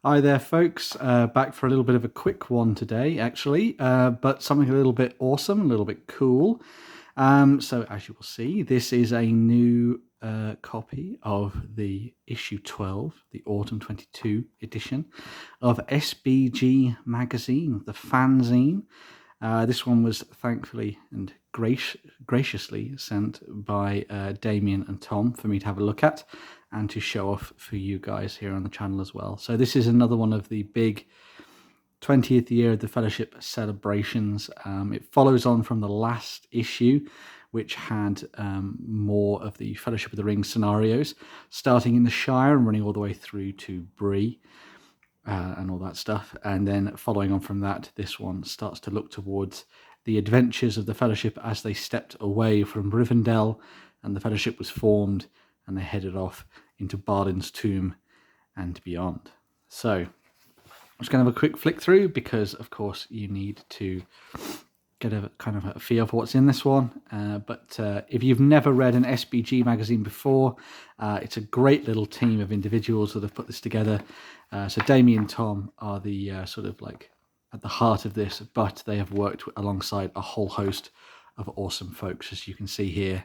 Hi there, folks. Back for a little bit of a quick one today, actually, but something a little bit awesome, a little bit cool. So, as you will see, this is a new copy of the issue 12, the Autumn 22 edition of SBG Magazine, the fanzine. This one was thankfully and graciously sent by Damian and Tom for me to have a look at and to show off for you guys here on the channel as well. So this is another one of the big 20th year of the Fellowship celebrations. It follows on from the last issue, which had more of the Fellowship of the Ring scenarios, starting in the Shire and running all the way through to Bree. And all that stuff. And then following on from that, this one starts to look towards the adventures of the Fellowship as they stepped away from Rivendell and the Fellowship was formed and they headed off into Bardin's tomb and beyond. So I'm just going to have a quick flick through because, of course, you need to get a kind of a feel for what's in this one. But if you've never read an SBG magazine before, it's a great little team of individuals that have put this together. So Damian and Tom are the sort of like at the heart of this, but they have worked alongside a whole host of awesome folks, as you can see here.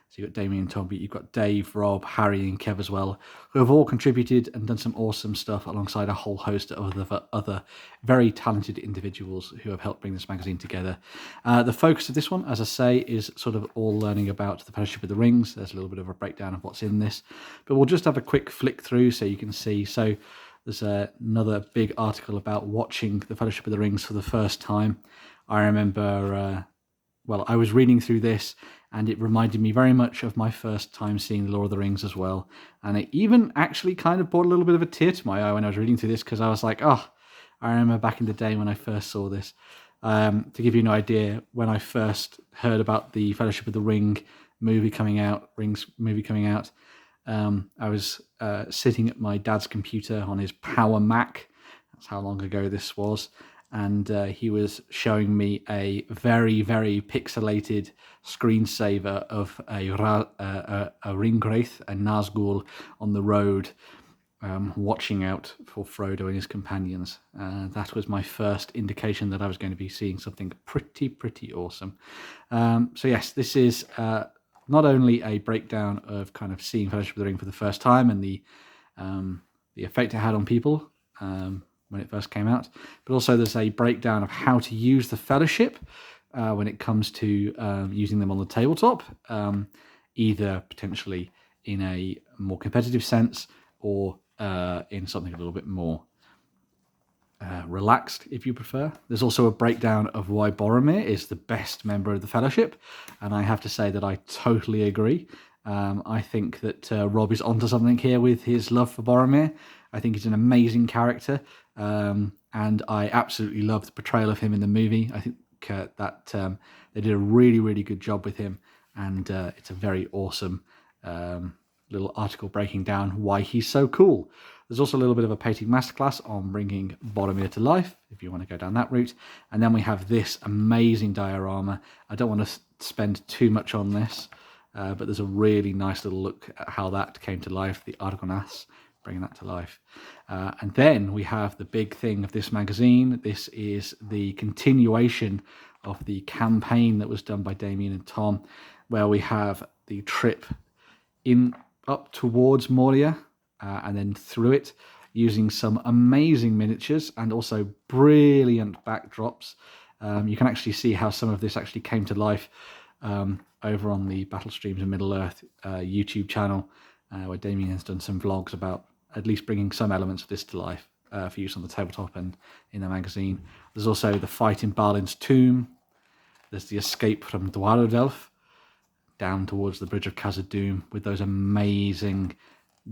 So you've got Damian and Tom, but you've got Dave, Rob, Harry and Kev as well, who have all contributed and done some awesome stuff alongside a whole host of other very talented individuals who have helped bring this magazine together. The focus of this one, as I say, is sort of all learning about the Fellowship of the Rings. There's a little bit of a breakdown of what's in this, but we'll just have a quick flick through so you can see. So there's another big article about watching the Fellowship of the Rings for the first time. I remember, I was reading through this and it reminded me very much of my first time seeing The Lord of the Rings as well. And it even actually kind of brought a little bit of a tear to my eye when I was reading through this because I was like, oh, I remember back in the day when I first saw this. To give you an idea, when I first heard about the Fellowship of the Rings movie coming out, I was sitting at my dad's computer on his Power Mac. That's how long ago this was. And he was showing me a very, very pixelated screensaver of a Ringwraith, a Nazgul on the road, watching out for Frodo and his companions. That was my first indication that I was going to be seeing something pretty awesome. So yes, this is not only a breakdown of kind of seeing Fellowship of the Ring for the first time and the effect it had on people when it first came out, but also there's a breakdown of how to use the Fellowship when it comes to using them on the tabletop, either potentially in a more competitive sense or in something a little bit more relaxed, if you prefer. There's also a breakdown of why Boromir is the best member of the Fellowship, and I have to say that I totally agree. I think that Rob is onto something here with his love for Boromir. I think he's an amazing character, and I absolutely love the portrayal of him in the movie. I think that they did a really good job with him, and it's a very awesome little article breaking down why he's so cool. There's also a little bit of a painting masterclass on bringing Boromir to life, if you want to go down that route. And then we have this amazing diorama. I don't want to spend too much on this, but there's a really nice little look at how that came to life, the Argonaths, bringing that to life. And then we have the big thing of this magazine. This is the continuation of the campaign that was done by Damian and Tom, where we have the trip up towards Moria and then through it, using some amazing miniatures and also brilliant backdrops. You can actually see how some of this actually came to life over on the Battle Streams of Middle-earth YouTube channel, where Damian has done some vlogs about at least bringing some elements of this to life for use on the tabletop and in the magazine. There's also the fight in Balin's tomb. There's the escape from Dwarrowdelf down towards the Bridge of Khazad-dûm with those amazing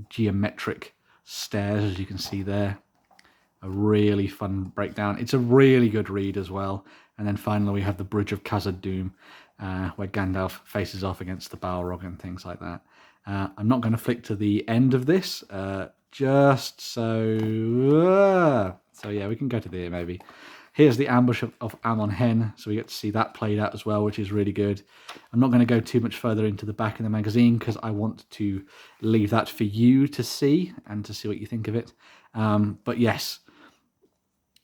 geometric stairs, as you can see there. A really fun breakdown. It's a really good read as well. And then finally we have the Bridge of Khazad-dûm, where Gandalf faces off against the Balrog and things like that. I'm not going to flick to the end of this, just so yeah, we can go to there maybe. here's the ambush of Amon-Hen, so we get to see that played out as well, which is really good. I'm not going to go too much further into the back of the magazine because I want to leave that for you to see and to see what you think of it. But yes,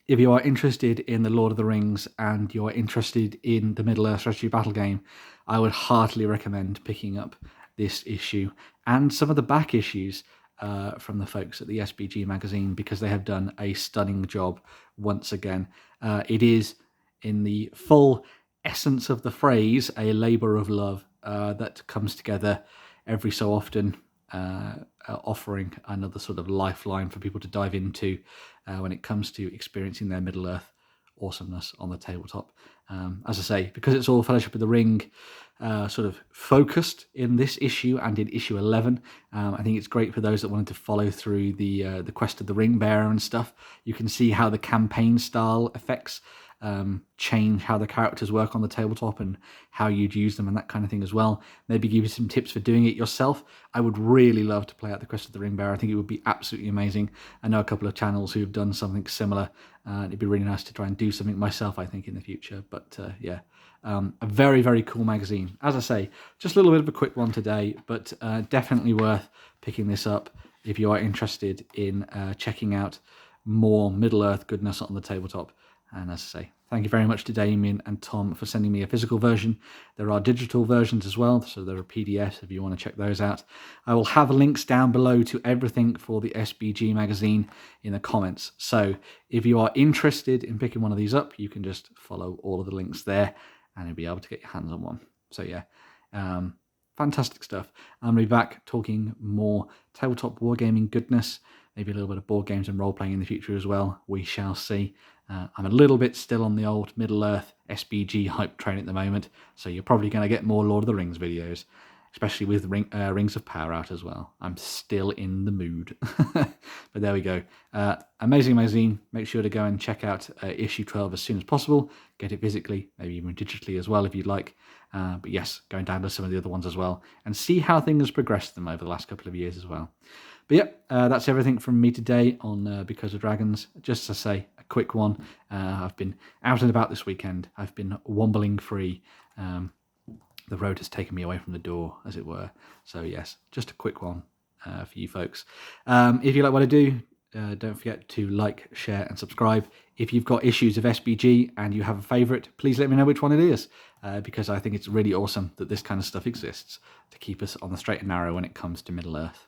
if you are interested in the Lord of the Rings and you're interested in the Middle-earth strategy battle game, I would heartily recommend picking up this issue and some of the back issues from the folks at the SBG Magazine, because they have done a stunning job once again. It is, in the full essence of the phrase, a labour of love that comes together every so often, offering another sort of lifeline for people to dive into when it comes to experiencing their Middle-earth awesomeness on the tabletop. As I say, because it's all Fellowship of the Ring sort of focused in this issue and in issue 11, I think it's great for those that wanted to follow through the quest of the Ring Bearer and stuff. You can see how the campaign style effects change how the characters work on the tabletop and how you'd use them and that kind of thing as well. Maybe give you some tips for doing it yourself. I would really love to play out the Quest of the Ring Bearer. I think it would be absolutely amazing. I know a couple of channels who've done something similar. It'd be really nice to try and do something myself, I think, in the future. But yeah, a very, very cool magazine. As I say, just a little bit of a quick one today, but definitely worth picking this up if you are interested in checking out more Middle-earth goodness on the tabletop. And as I say, thank you very much to Damian and Tom for sending me a physical version. There are digital versions as well, so there are PDFs if you want to check those out. I will have links down below to everything for the SBG magazine in the comments. So if you are interested in picking one of these up, you can just follow all of the links there and you'll be able to get your hands on one. So yeah, fantastic stuff. I'm going to be back talking more tabletop wargaming goodness, maybe a little bit of board games and role-playing in the future as well. We shall see. I'm a little bit still on the old Middle-earth SBG hype train at the moment, so you're probably going to get more Lord of the Rings videos, especially with Rings of Power out as well. I'm still in the mood. But there we go. Amazing magazine. Make sure to go and check out issue 12 as soon as possible. Get it physically, maybe even digitally as well if you'd like. But yes, going down to some of the other ones as well and see how things progressed them over the last couple of years as well. But yeah, that's everything from me today on Because of Dragons. Just to say, a quick one. I've been out and about this weekend. I've been wombling free. The road has taken me away from the door, as it were. So yes, just a quick one for you folks. If you like what I do, don't forget to like, share and subscribe. If you've got issues of SBG and you have a favourite, please let me know which one it is, because I think it's really awesome that this kind of stuff exists to keep us on the straight and narrow when it comes to Middle-earth.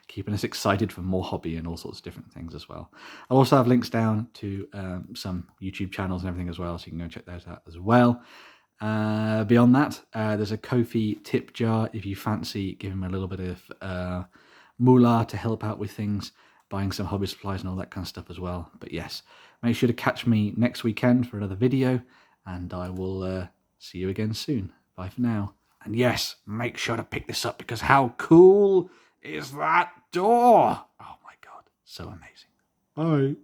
Keeping us excited for more hobby and all sorts of different things as well. I'll also have links down to some YouTube channels and everything as well, so you can go check those out as well. Beyond that, there's a Ko-fi tip jar if you fancy giving me a little bit of moolah to help out with things, buying some hobby supplies and all that kind of stuff as well. But yes, make sure to catch me next weekend for another video, and I will see you again soon. Bye for now. And yes, make sure to pick this up, because how cool is that door? Oh my god, so amazing. Bye.